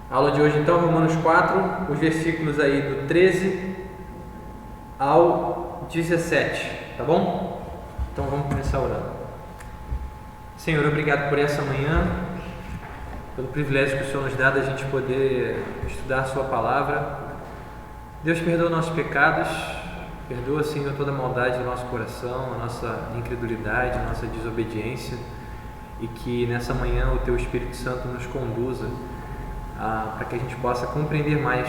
A aula de hoje então, Romanos 4, os versículos aí do 13 ao 17, tá bom? Então vamos começar orando. Senhor, obrigado por essa manhã, pelo privilégio que o Senhor nos dá da gente poder estudar a sua palavra. Deus, perdoa nossos pecados, perdoa, Senhor, toda a maldade do nosso coração, a nossa incredulidade, a nossa desobediência, e que nessa manhã o Teu Espírito Santo nos conduza para que a gente possa compreender mais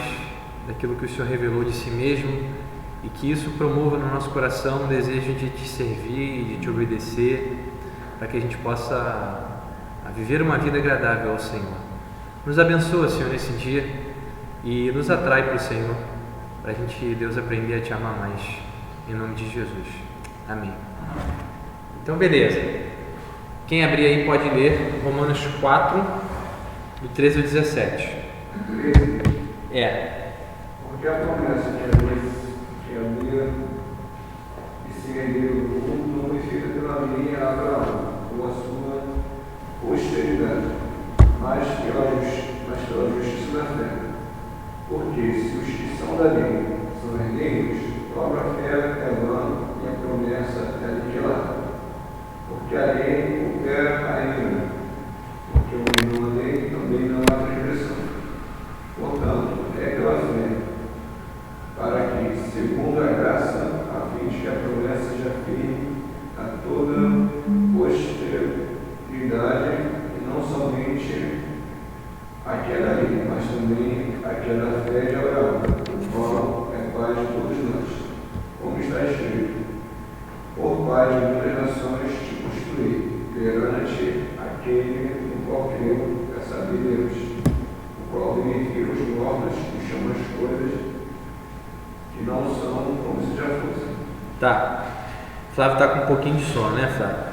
daquilo que o Senhor revelou de si mesmo, e que isso promova no nosso coração um desejo de Te servir, de Te obedecer, para que a gente possa viver uma vida agradável ao Senhor. Nos abençoa, Senhor, nesse dia, e nos atrai para o Senhor, para a gente, Deus, aprender a Te amar mais, em nome de Jesus. Amém. Então, beleza. Quem abrir aí pode ler Romanos 4, do 13 ao 17. Porque a promessa que havia de se render o mundo não foi feita pela lei a Abraão, ou a sua posteridade, mas pela justiça da fé. Porque se os que são da lei são herdeiros, logo a fé é vã e a promessa é aniquilada. Porque a lei opera a ira, porque onde não há lei também não há transgressão. Portanto, é pela fé, para que, segundo a graça, a fim de que a promessa seja firme a toda posteridade, e não somente a que é da lei, mas também a que é da fé de Abraão, o qual é pai de todos nós, como está escrito: por pai de muitas nações te constituí, perante aquele no qual creu, a saber Deus, o qual vivifica os mortos e chama as coisas que não são como se já fossem. Tá. Flávio está com um pouquinho de sono, né, Flávio?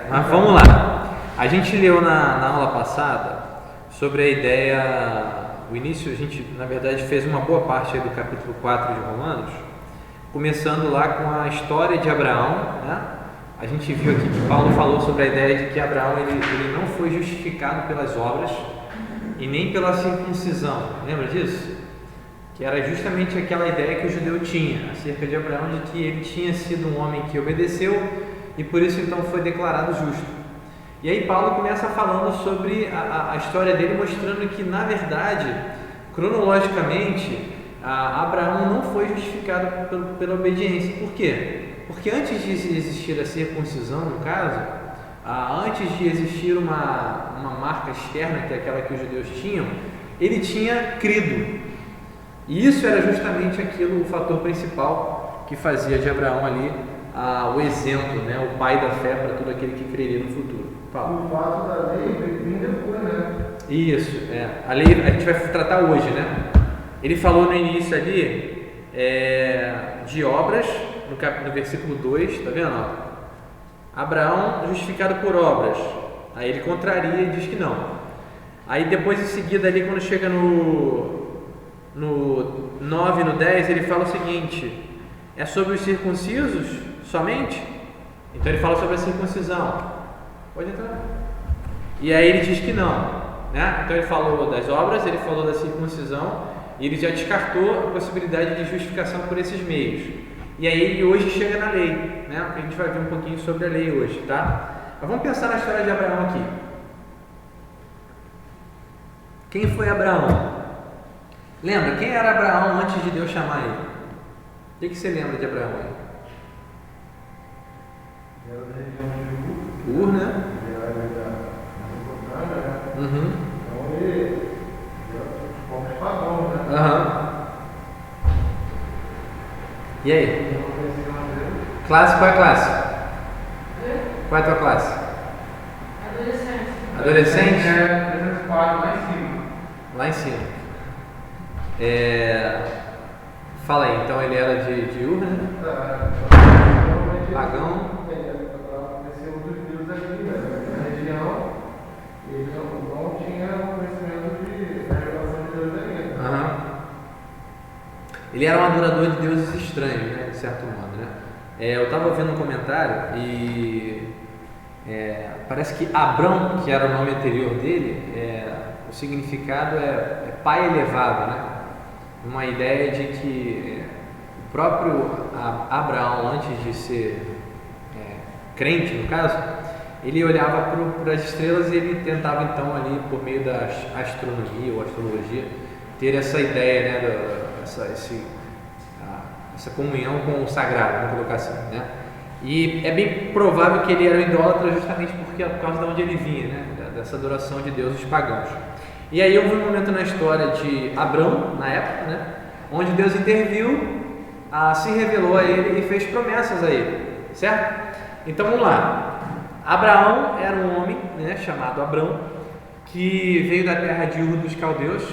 Mas vamos lá. A gente leu na aula passada sobre a ideia, o início, a gente na verdade fez uma boa parte aí do capítulo 4 de Romanos, começando lá com a história de Abraão, né? A gente viu aqui que Paulo falou sobre a ideia de que Abraão ele não foi justificado pelas obras e nem pela circuncisão. Lembra disso? Que era justamente aquela ideia que o judeu tinha acerca de Abraão, de que ele tinha sido um homem que obedeceu e por isso então foi declarado justo. E aí Paulo começa falando sobre a história dele, mostrando que na verdade, cronologicamente, Abraão não foi justificado pela obediência. Por quê? Porque antes de existir a circuncisão, no caso, antes de existir uma marca externa, que é aquela que os judeus tinham, ele tinha crido. E isso era justamente aquilo, o fator principal que fazia de Abraão ali o exemplo, né, o pai da fé para todo aquele que creria no futuro. Fala. O fato da lei vem depois, né? Isso, a lei a gente vai tratar hoje, né? Ele falou no início ali de obras, no versículo 2, tá vendo? Abraão justificado por obras. Aí ele contraria e diz que não. Aí depois em seguida ali, quando chega no 9 e no 10, ele fala o seguinte: é sobre os circuncisos somente? Então ele fala sobre a circuncisão. Pode entrar. E aí ele diz que não, né? Então ele falou das obras, ele falou da circuncisão, e ele já descartou a possibilidade de justificação por esses meios. E aí ele hoje chega na lei, né? Porque a gente vai ver um pouquinho sobre a lei hoje, tá? Mas vamos pensar na história de Abraão aqui. Quem foi Abraão? Lembra, quem era Abraão antes de Deus chamar ele? O que você lembra de Abraão aí? Era da região de Ur, né? era da Mesopotâmia, né? Uhum. Então ele era como pagão, né? Aham. E aí? Eu não conhecia uma dele. Classe, qual é a classe? Qual é a tua classe? Adolescente? 304, lá em cima. Lá em cima. Fala aí, então ele era de Ur, né? Pagão. Conhecia outros deuses aqui, né? Na região, ele não tinha conhecimento da revelação de Deus ainda. Aham. Ele era um adorador de deuses estranhos, né? De certo modo, né? Eu estava vendo um comentário e parece que Abrão, que era o nome anterior dele, o significado é pai elevado, né? Uma ideia de que o próprio Abraão, antes de ser crente, no caso, ele olhava para as estrelas e ele tentava então ali, por meio da astronomia ou astrologia, ter essa ideia, né, essa comunhão com o sagrado, vamos colocar assim, né? E é bem provável que ele era um idólatra justamente por causa de onde ele vinha, né? Dessa adoração de deuses pagãos. E aí houve um momento na história de Abrão, na época, né, onde Deus interviu, se revelou a ele e fez promessas a ele, certo? Então vamos lá. Abraão era um homem, né, chamado Abrão, que veio da terra de Ur dos Caldeus.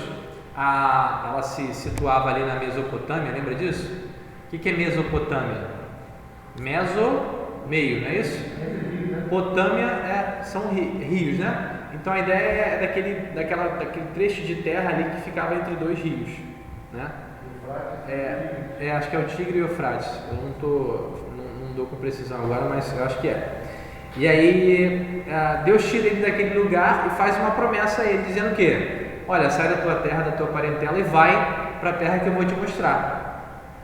Ela se situava ali na Mesopotâmia, lembra disso? O que é Mesopotâmia? Meio, não é isso? Potâmia são rios, né? Então a ideia é daquele trecho de terra ali que ficava entre dois rios, né? Acho que é o Tigre e o Eufrates. Eu não dou com precisão agora, mas eu acho que é. E aí Deus tira ele daquele lugar e faz uma promessa a ele, dizendo o quê? Olha, sai da tua terra, da tua parentela e vai para a terra que eu vou te mostrar.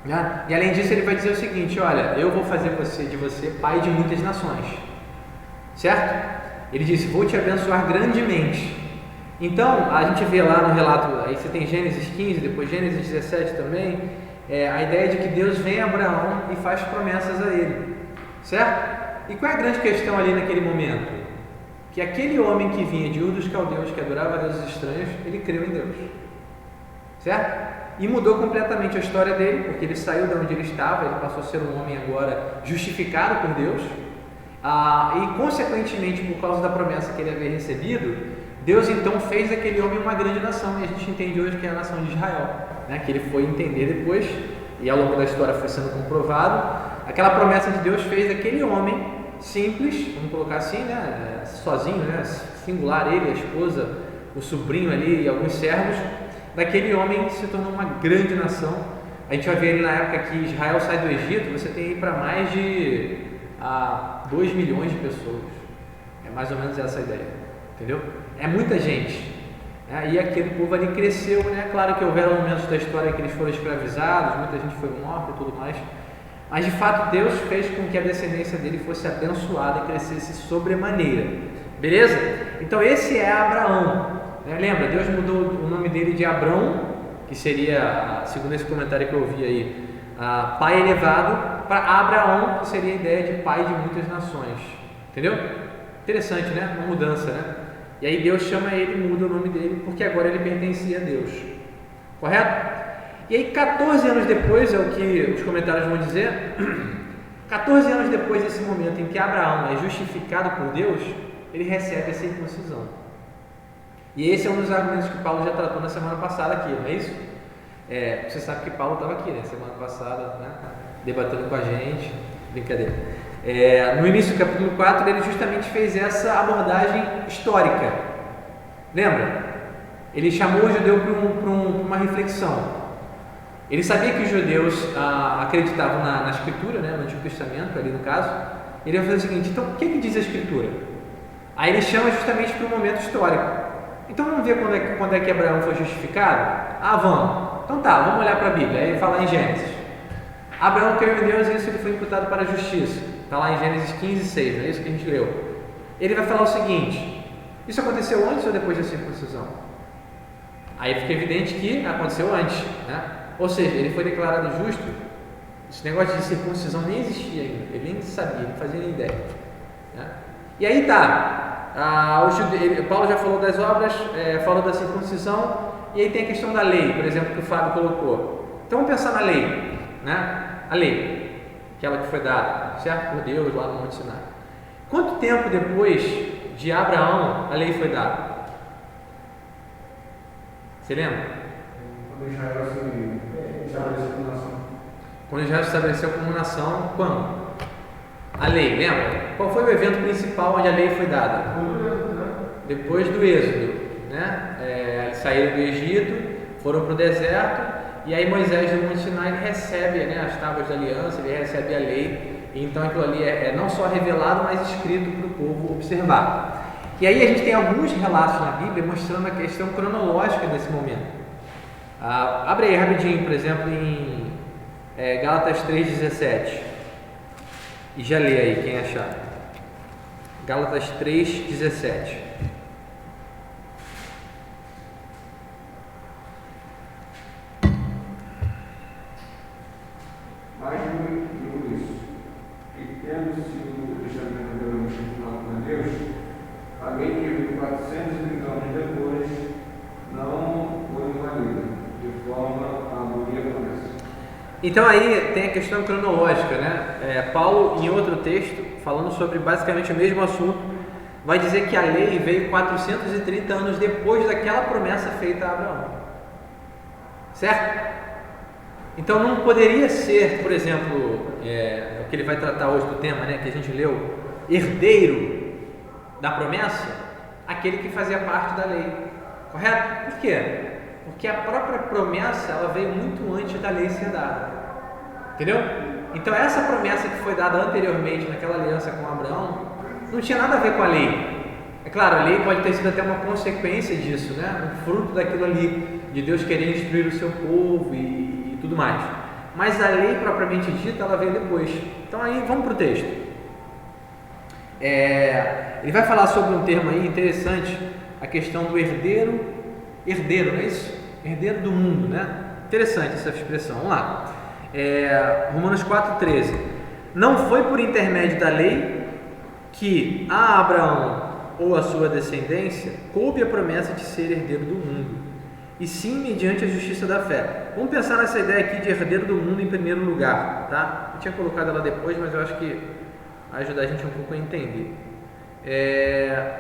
Né? E além disso ele vai dizer o seguinte: olha, eu vou fazer de você pai de muitas nações, certo? Ele disse: vou te abençoar grandemente. Então a gente vê lá no relato, aí você tem Gênesis 15, depois Gênesis 17 também, a ideia de que Deus vem a Abraão e faz promessas a ele, certo? E qual é a grande questão ali naquele momento? Que aquele homem que vinha de Ur dos Caldeus, que adorava deuses estranhos, ele creu em Deus, certo? E mudou completamente a história dele, porque ele saiu de onde ele estava, ele passou a ser um homem agora justificado por Deus, e consequentemente, por causa da promessa que ele havia recebido, Deus então fez daquele homem uma grande nação, e a gente entende hoje que é a nação de Israel, né? Que ele foi entender depois, e ao longo da história foi sendo comprovado. Aquela promessa de Deus fez daquele homem simples, vamos colocar assim, né? Sozinho, né? Singular, ele, a esposa, o sobrinho ali e alguns servos, daquele homem se tornou uma grande nação. A gente vai ver ali na época que Israel sai do Egito, você tem aí para mais de 2 milhões de pessoas. É mais ou menos essa a ideia, entendeu? É muita gente, né? E aquele povo ali cresceu, né? Claro que houveram momentos da história que eles foram escravizados, muita gente foi morta e tudo mais, mas de fato Deus fez com que a descendência dele fosse abençoada e crescesse sobremaneira, beleza? Então esse é Abraão, né? Lembra, Deus mudou o nome dele de Abrão, que seria, segundo esse comentário que eu vi aí, pai elevado, para Abraão, que seria a ideia de pai de muitas nações, entendeu? Interessante, né? Uma mudança, né? E aí Deus chama ele, muda o nome dele, porque agora ele pertencia a Deus, correto? E aí 14 anos depois, é o que os comentários vão dizer, 14 anos depois desse momento em que Abraão é justificado por Deus, ele recebe a circuncisão. E esse é um dos argumentos que Paulo já tratou na semana passada aqui, não é isso? Você sabe que Paulo estava aqui, né? Semana passada, né? Debatendo com a gente, brincadeira. No início do capítulo 4, ele justamente fez essa abordagem histórica. Lembra? Ele chamou o judeu para uma reflexão. Ele sabia que os judeus acreditavam na Escritura, né? No Antigo Testamento, ali no caso. Ele vai fazer o seguinte: então, o que diz a Escritura? Aí ele chama justamente para um momento histórico. Então vamos ver quando é que Abraão foi justificado? Vamos. Então tá, vamos olhar para a Bíblia. Aí ele fala em Gênesis. Abraão creu em Deus e isso ele foi imputado para a justiça. Está lá em Gênesis 15, 6, não é isso que a gente leu? Ele vai falar o seguinte: isso aconteceu antes ou depois da circuncisão? Aí fica evidente que aconteceu antes, né? Ou seja, ele foi declarado justo. Esse negócio de circuncisão nem existia ainda, ele nem sabia, não fazia nem ideia, né? E aí tá, Paulo já falou das obras, falou da circuncisão, e aí tem a questão da lei, por exemplo, que o Fábio colocou. Então vamos pensar na lei, né? A lei, aquela que foi dada, certo? Por Deus lá no Monte Sinai. Quanto tempo depois de Abraão a lei foi dada? Você lembra? Quando Israel se estabeleceu como nação. Quando Israel se estabeleceu como nação, quando? A lei, lembra? Qual foi o evento principal onde a lei foi dada? Depois do Êxodo, né? Eles saíram do Egito, foram para o deserto, e aí Moisés no Monte Sinai ele recebe, né, as tábuas da aliança, ele recebe a lei, e então aquilo ali é não só revelado, mas escrito para o povo observar. E aí a gente tem alguns relatos na Bíblia mostrando a questão cronológica desse momento. Abre aí rapidinho, por exemplo, em Gálatas 3,17. E já lê aí, quem achar. Gálatas 3,17. Mas digo isso, que tendo sido o testamento de Deus, alguém que vive 430 anos depois não foi invalida, de forma a abolir a promessa. Então aí tem a questão cronológica, né? Paulo, em outro texto, falando sobre basicamente o mesmo assunto, vai dizer que a lei veio 430 anos depois daquela promessa feita a Abraão. Certo? Então não poderia ser, por exemplo, o que ele vai tratar hoje do tema, né, que a gente leu, herdeiro da promessa, aquele que fazia parte da lei. Correto? Por quê? Porque a própria promessa ela veio muito antes da lei ser dada. Entendeu? Então essa promessa que foi dada anteriormente naquela aliança com Abraão não tinha nada a ver com a lei. É claro, a lei pode ter sido até uma consequência disso, né? Um fruto daquilo ali, de Deus querer instruir o seu povo e tudo mais. Mas a lei propriamente dita, ela veio depois. Então aí, vamos para o texto. Ele vai falar sobre um termo aí interessante, a questão do herdeiro, não é isso? Herdeiro do mundo, né? Interessante essa expressão, vamos lá. Romanos 4,13. Não foi por intermédio da lei que a Abraão ou a sua descendência coube a promessa de ser herdeiro do mundo, e sim mediante a justiça da fé. Vamos pensar nessa ideia aqui de herdeiro do mundo em primeiro lugar, tá? Eu tinha colocado ela depois, mas eu acho que ajuda a gente um pouco a entender.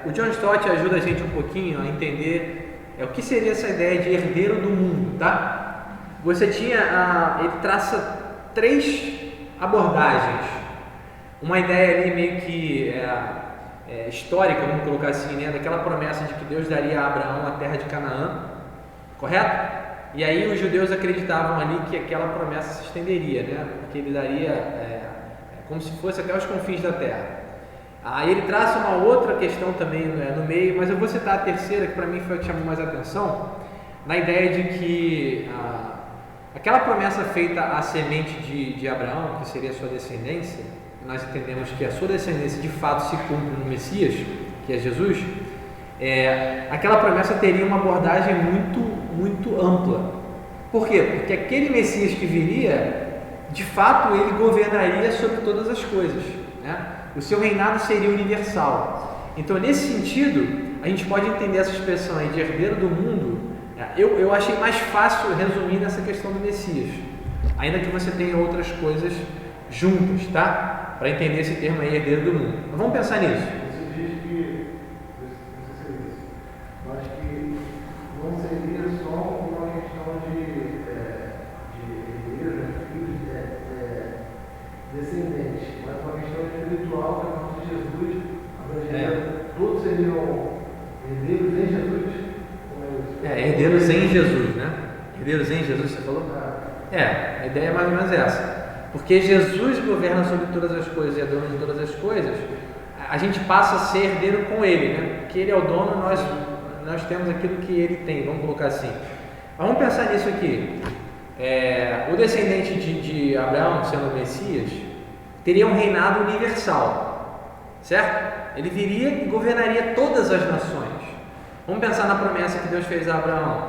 O John Stott ajuda a gente um pouquinho a entender o que seria essa ideia de herdeiro do mundo, tá? Você tinha, ele traça 3 abordagens. Uma ideia ali meio que histórica, vamos colocar assim, né? Daquela promessa de que Deus daria a Abraão a terra de Canaã, correto? E aí os judeus acreditavam ali que aquela promessa se estenderia, né? Porque ele daria como se fosse até os confins da terra. Aí ele traça uma outra questão também no meio, mas eu vou citar a terceira, que para mim foi a que chamou mais atenção, na ideia de que aquela promessa feita à semente de Abraão, que seria a sua descendência, nós entendemos que a sua descendência de fato se cumpre no Messias, que é Jesus, aquela promessa teria uma abordagem muito, muito ampla. Por quê? Porque aquele Messias que viria, de fato, ele governaria sobre todas as coisas, né? O seu reinado seria universal. Então, nesse sentido, a gente pode entender essa expressão aí de herdeiro do mundo. Eu achei mais fácil resumir nessa questão do Messias, ainda que você tenha outras coisas juntas, tá? Para entender esse termo aí, herdeiro do mundo. Mas vamos pensar nisso. Você diz que, mas que não seria só uma questão de herdeiro, filhos, descendentes, mas uma questão espiritual que a partir de Jesus abrangendo, todos seriam herdeiros em Jesus. Herdeiros em Jesus, né? Herdeiros em Jesus, você falou? A ideia é mais ou menos essa. Porque Jesus governa sobre todas as coisas e é dono de todas as coisas, a gente passa a ser herdeiro com Ele, né? Porque Ele é o dono, nós temos aquilo que Ele tem, vamos colocar assim. Mas vamos pensar nisso aqui. O descendente de Abraão, sendo o Messias, teria um reinado universal, certo? Ele viria e governaria todas as nações. Vamos pensar na promessa que Deus fez a Abraão.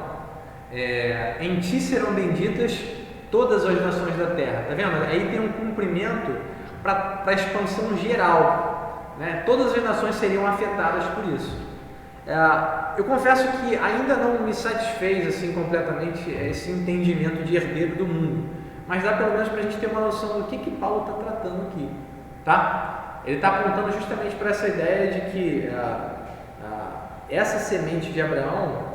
Em ti serão benditas todas as nações da terra. Tá vendo? Aí tem um cumprimento para a expansão geral, né? Todas as nações seriam afetadas por isso. Eu confesso que ainda não me satisfez assim completamente esse entendimento de herdeiro do mundo, mas dá pelo menos para a gente ter uma noção do que Paulo está tratando aqui, tá? Ele está apontando justamente para essa ideia de que essa semente de Abraão,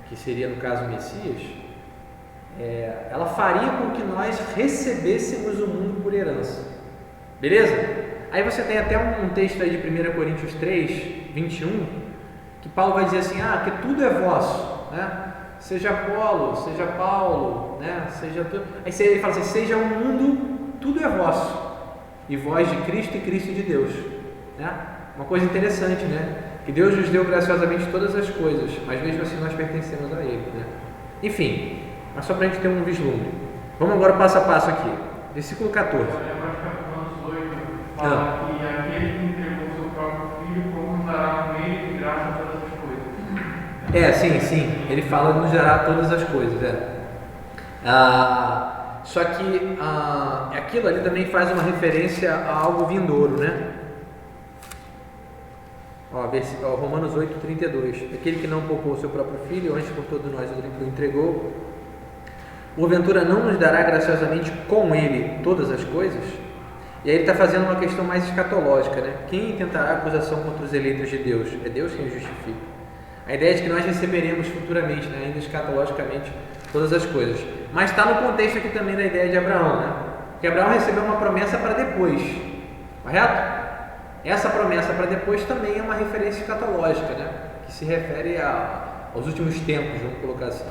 que seria no caso o Messias, ela faria com que nós recebêssemos o mundo por herança. Beleza? Aí você tem até um texto aí de 1 Coríntios 3, 21, que Paulo vai dizer assim, que tudo é vosso, né? Seja Apolo, seja Paulo, né? Seja tudo. Aí ele fala assim, seja o mundo, tudo é vosso, e vós de Cristo e Cristo de Deus, né? Uma coisa interessante, né? Que Deus nos deu graciosamente todas as coisas, mas mesmo assim nós pertencemos a Ele, né? Enfim, mas só para a gente ter um vislumbre. Vamos agora passo a passo aqui. Versículo 14. Fala que aquele que entregou seu próprio filho, como nos dará com ele de graça todas as coisas. Sim. Ele fala nos dará todas as coisas, só que aquilo ali também faz uma referência a algo vindouro, né? Romanos 8:32. Aquele que não poupou o seu próprio filho, antes por todos nós o entregou, porventura não nos dará graciosamente com ele todas as coisas? E aí ele está fazendo uma questão mais escatológica, né? Quem tentará acusação contra os eleitos de Deus? É Deus quem os justifica. A ideia é de que nós receberemos futuramente, né, ainda escatologicamente, todas as coisas. Mas está no contexto aqui também da ideia de Abraão, né? Que Abraão recebeu uma promessa para depois, correto? Essa promessa para depois também é uma referência escatológica, né? Que se refere aos últimos tempos, vamos colocar assim.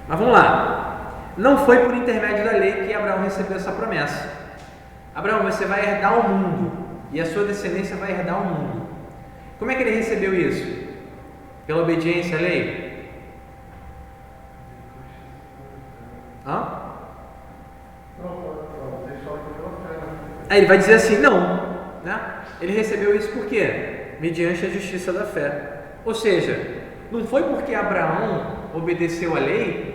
Mas vamos lá. Não foi por intermédio da lei que Abraão recebeu essa promessa. Abraão, você vai herdar o mundo e a sua descendência vai herdar o mundo. Como é que ele recebeu isso? Pela obediência à lei? Aí ele vai dizer assim, não, né? Ele recebeu isso por quê? Mediante a justiça da fé. Ou seja, não foi porque Abraão obedeceu à lei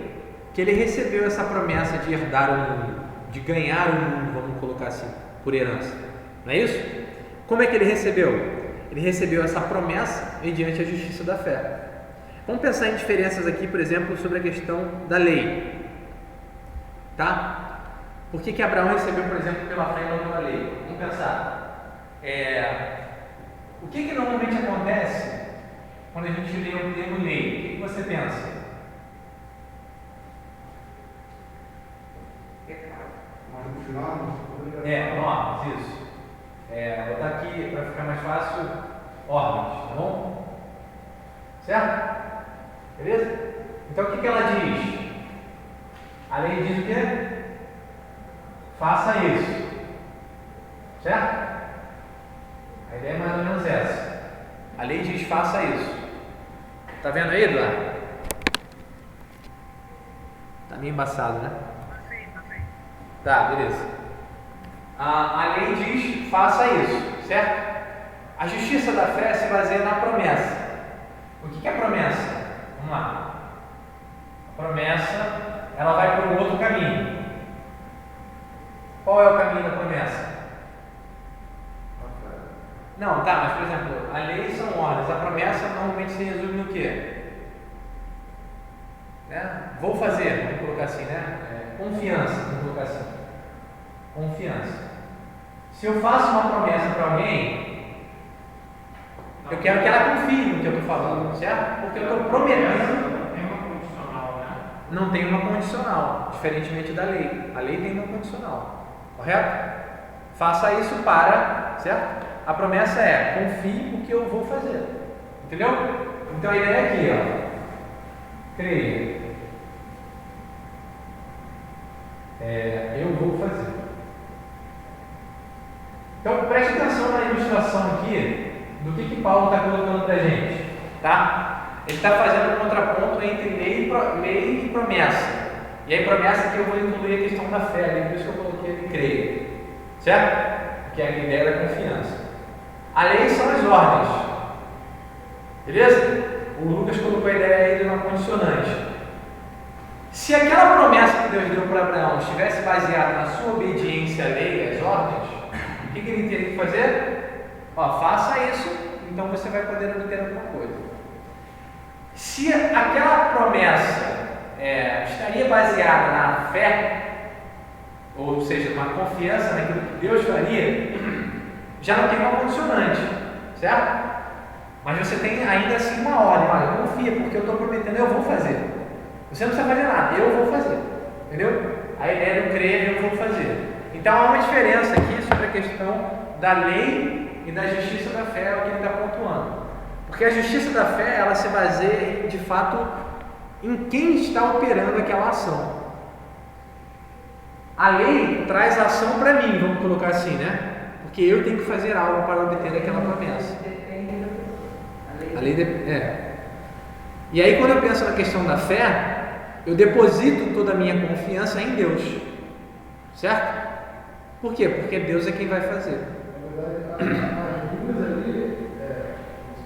que ele recebeu essa promessa de herdar o mundo, de ganhar o mundo, vamos colocar assim, por herança. Não é isso? Como é que ele recebeu? Ele recebeu essa promessa mediante a justiça da fé. Vamos pensar em diferenças aqui, por exemplo, sobre a questão da lei. Tá? Por que Abraão recebeu, por exemplo, pela fé e não pela lei? Vamos pensar. O que normalmente acontece quando a gente lê o termo lei? O que você pensa? Normas, isso. Vou botar aqui para ficar mais fácil, ordens, tá bom? Certo? Beleza? Então o que ela diz? A lei diz o quê? Faça isso. Certo? A ideia é mais ou menos essa. A lei diz faça isso. Tá vendo aí, Eduardo? Tá meio embaçado, né? Tá, beleza. A lei diz faça isso, certo? A justiça da fé se baseia na promessa. O que é a promessa? Vamos lá. A promessa, ela vai para um outro caminho. Qual é o caminho da promessa? Não, tá, mas por exemplo, a lei são ordens, a promessa normalmente se resume no quê? Vou fazer, vamos colocar assim, né? Confiança, vamos colocar assim. Confiança. Se eu faço uma promessa para alguém, eu quero que ela confie no que eu estou falando, certo? Porque eu estou prometendo. Não tem uma condicional, né? Não tem uma condicional, diferentemente da lei. A lei tem uma condicional, correto? Faça isso para, certo? A promessa é, confie no que eu vou fazer. Entendeu? Então a ideia é aqui, creia. Eu vou fazer. Então preste atenção na ilustração aqui do que Paulo está colocando para a gente. Tá? Ele está fazendo um contraponto entre lei e promessa. E aí promessa aqui eu vou incluir a questão da fé, por isso que eu coloquei ele creia. Certo? Que é a ideia da confiança. A lei são as ordens. Beleza? O Lucas colocou a ideia aí de uma condicionante. Se aquela promessa que Deus deu para Abraão estivesse baseada na sua obediência à lei, às ordens, o que ele teria que fazer? Faça isso, então você vai poder obter alguma coisa. Se aquela promessa estaria baseada na fé, ou seja, uma confiança naquilo que Deus faria, já não tem uma condicionante, certo? Mas você tem ainda assim uma ordem, confia, porque eu estou prometendo, eu vou fazer. Você não precisa fazer nada, eu vou fazer, entendeu? A ideia do crer, eu vou fazer. Então há uma diferença aqui sobre a questão da lei e da justiça da fé, é o que ele está pontuando. Porque a justiça da fé, ela se baseia de fato em quem está operando aquela ação. A lei traz a ação para mim, vamos colocar assim, né? Porque eu tenho que fazer algo para obter aquela promessa. A lei E aí quando eu penso na questão da fé, eu deposito toda a minha confiança em Deus, certo? Por quê? Porque Deus é quem vai fazer. Na verdade, as duas ali,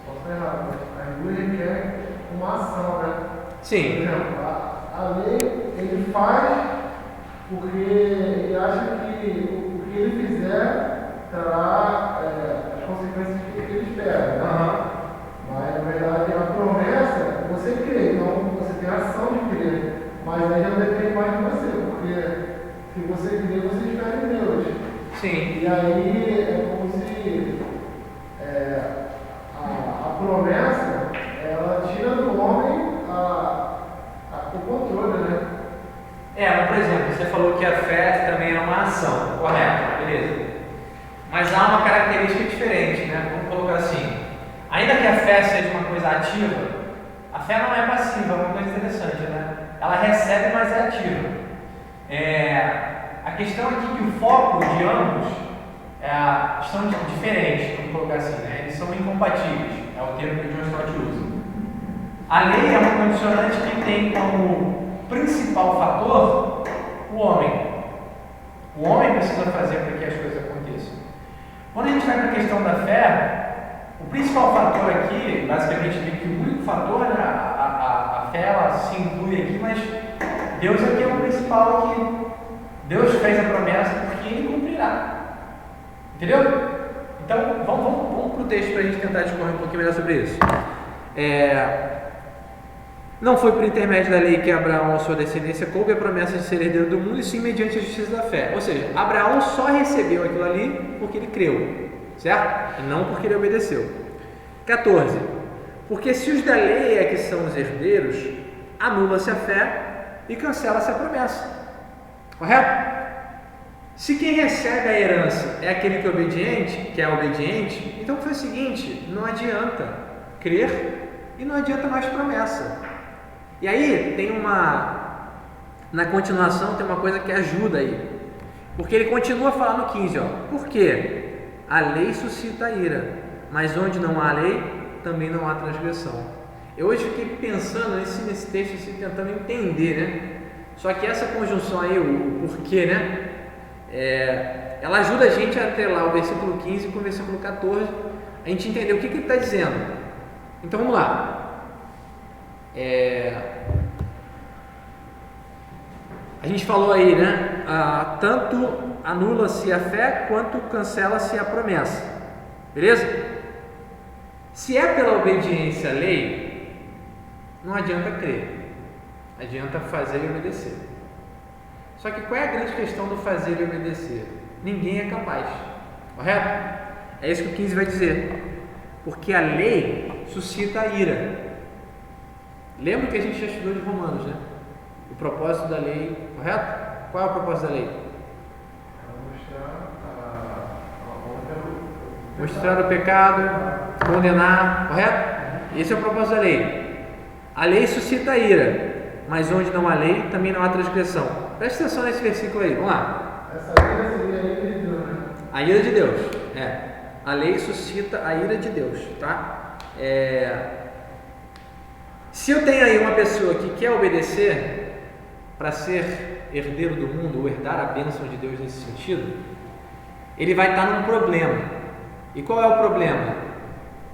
posso estar errado, mas as duas requerem uma ação, né? Sim. Por exemplo, a lei, ele faz porque ele acha que o que ele fizer terá as consequências que ele espera, né? Mas, na verdade, a promessa, você crê, então você tem a ação de crer, mas aí não depende mais de você, porque se você crê, você espera em Deus. Sim. E aí é como se a promessa, ela tira do homem o controle, né? Mas, por exemplo, você falou que a fé também é uma ação, correto, beleza. Mas há uma característica diferente, né? Vamos colocar assim, ainda que a fé seja uma coisa ativa, a fé não é passiva, é uma coisa interessante, né? Ela recebe, mas é ativa. A questão aqui é que o foco de ambos são diferentes, vamos colocar assim, né? Eles são incompatíveis, é o termo que o John Stott usa. A lei é uma condicionante que tem como principal fator o homem. O homem precisa fazer para que as coisas aconteçam. Quando a gente vai para a questão da fé, o principal fator aqui, basicamente, que o único fator, né, a fé ela se inclui aqui, mas Deus aqui é o principal que Deus fez a promessa porque Ele cumprirá. Entendeu? Então, vamos para o texto para a gente tentar discorrer um pouquinho melhor sobre isso. Não foi por intermédio da lei que Abraão, a sua descendência, coube a promessa de ser herdeiro do mundo, e sim mediante a justiça da fé. Ou seja, Abraão só recebeu aquilo ali porque ele creu, certo? E não porque ele obedeceu. 14. Porque se os da lei é que são os herdeiros, anula-se a fé e cancela-se a promessa. Correto? Se quem recebe a herança é aquele que é obediente, então foi o seguinte, não adianta crer e não adianta mais promessa. E aí na continuação tem uma coisa que ajuda aí, porque ele continua falando no 15, porque a lei suscita a ira, mas onde não há lei, também não há transgressão. Eu hoje fiquei pensando nesse texto, assim, tentando entender, né? Só que essa conjunção aí, o porquê, né? Ela ajuda a gente a atrelar o versículo 15 com o versículo 14, a gente entender o que ele está dizendo. Então vamos lá. A gente falou aí, né? Tanto anula-se a fé quanto cancela-se a promessa, beleza? Se é pela obediência à lei, não adianta crer, adianta fazer e obedecer. Só que qual é a grande questão do fazer e obedecer? Ninguém é capaz, correto? É isso que o 15 vai dizer, porque a lei suscita a ira. Lembra que a gente já estudou de Romanos, né? O propósito da lei, correto? Qual é o propósito da lei? Mostrar o pecado, condenar, correto? Esse é o propósito da lei. A lei suscita a ira, mas onde não há lei, também não há transgressão. Presta atenção nesse versículo aí, vamos lá. Essa ira seria a ira de Deus, né? A ira de Deus, A lei suscita a ira de Deus, tá? Se eu tenho aí uma pessoa que quer obedecer para ser herdeiro do mundo, ou herdar a bênção de Deus nesse sentido, ele vai estar num problema. E qual é o problema?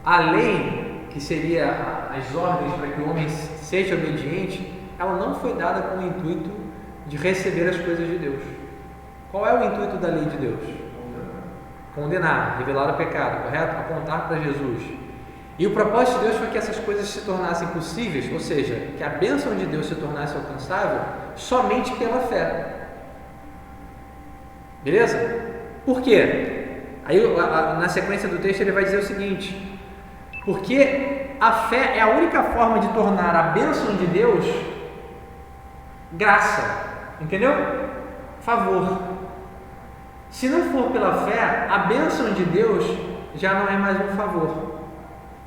A lei, que seria as ordens para que o homem seja obediente, ela não foi dada com o intuito de receber as coisas de Deus. Qual é o intuito da lei de Deus? Condenar, revelar o pecado, correto? Apontar para Jesus. E o propósito de Deus foi que essas coisas se tornassem possíveis, ou seja, que a bênção de Deus se tornasse alcançável somente pela fé. Beleza? Por quê? Aí na sequência do texto ele vai dizer o seguinte: porque a fé é a única forma de tornar a bênção de Deus graça, entendeu? Favor. Se não for pela fé, a bênção de Deus já não é mais um favor.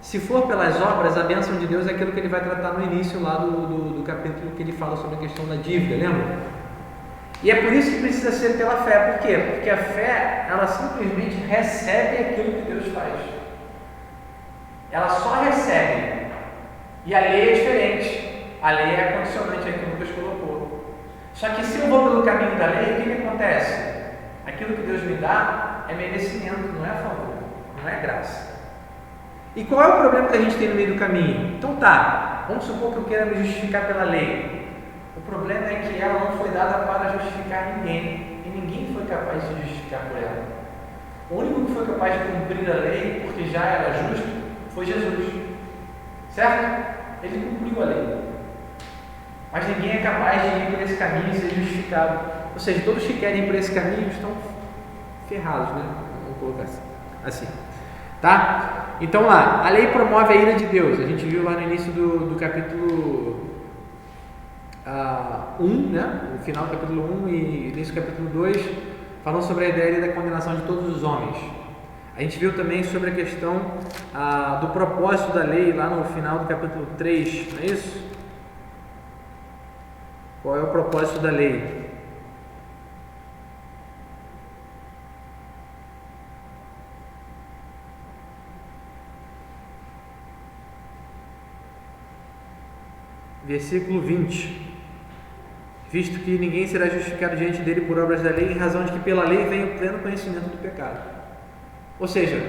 Se for pelas obras, a bênção de Deus é aquilo que ele vai tratar no início lá do capítulo que ele fala sobre a questão da dívida, lembra? E é por isso que precisa ser pela fé. Por quê? Porque a fé, ela simplesmente recebe aquilo que Deus faz. Ela só recebe. E a lei é diferente. A lei é a condicionante aí que o Lucas colocou. Só que se eu vou pelo caminho da lei, o que acontece? Aquilo que Deus me dá é merecimento, não é favor, não é graça. E qual é o problema que a gente tem no meio do caminho? Então tá, vamos supor que eu queira me justificar pela lei. O problema é que ela não foi dada para justificar ninguém. E ninguém foi capaz de justificar por ela. O único que foi capaz de cumprir a lei, porque já era justo, foi Jesus. Certo? Ele cumpriu a lei. Mas ninguém é capaz de ir por esse caminho e ser justificado. Ou seja, todos que querem ir por esse caminho estão ferrados, né? Vamos colocar assim. Tá? Então lá, a lei promove a ira de Deus. A gente viu lá no início do capítulo 1, né? No final do capítulo 1 e início do capítulo 2, falando sobre a ideia da condenação de todos os homens. A gente viu também sobre a questão do propósito da lei lá no final do capítulo 3, não é isso? Qual é o propósito da lei? Versículo 20. Visto que ninguém será justificado diante dele por obras da lei, em razão de que pela lei vem o pleno conhecimento do pecado. Ou seja,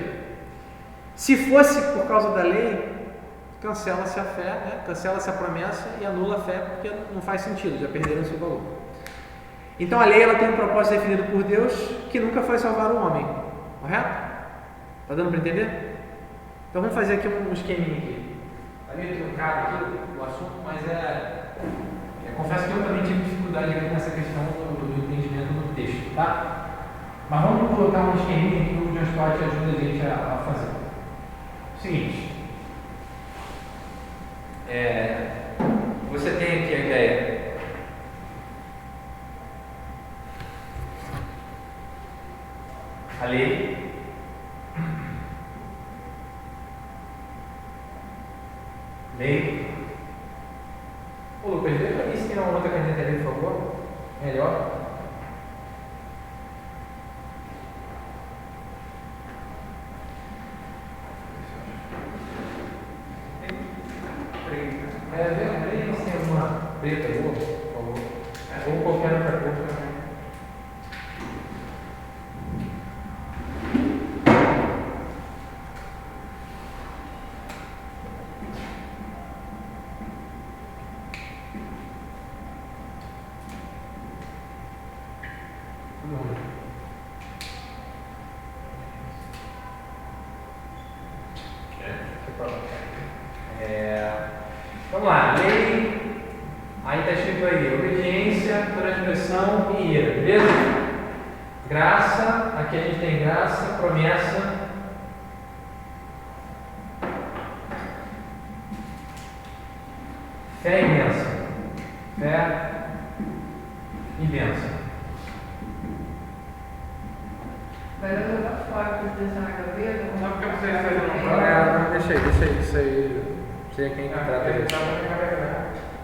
se fosse por causa da lei, cancela-se a fé, né? Cancela-se a promessa e anula a fé, porque não faz sentido, já perderam seu valor. Então a lei ela tem um propósito definido por Deus que nunca foi salvar o homem, correto? Está dando para entender? Então vamos fazer aqui um esqueminha aqui. Está meio truncado aqui o assunto, mas confesso que eu também tive dificuldade aqui com essa questão do entendimento do texto, tá? Mas vamos colocar um esqueminha que o John Stott ajuda a gente a fazer. Seguinte. Você tem aqui a ideia. A lei. Lei. Ô Lucas, vê para mim se tem uma outra caneta ali, por favor. Melhor. Vê se tem alguma preta boa, por favor. Ou qualquer outra cor também. Vamos lá, lei, aí está escrito aí, obediência, transgressão e ira, beleza? Graça, aqui a gente tem graça, promessa, fé e bênção, fé e bênção. Vai jogar fora para deixar na gaveta? Não, porque vocês fazem Deixa aí, isso aí. Sei quem trata disso.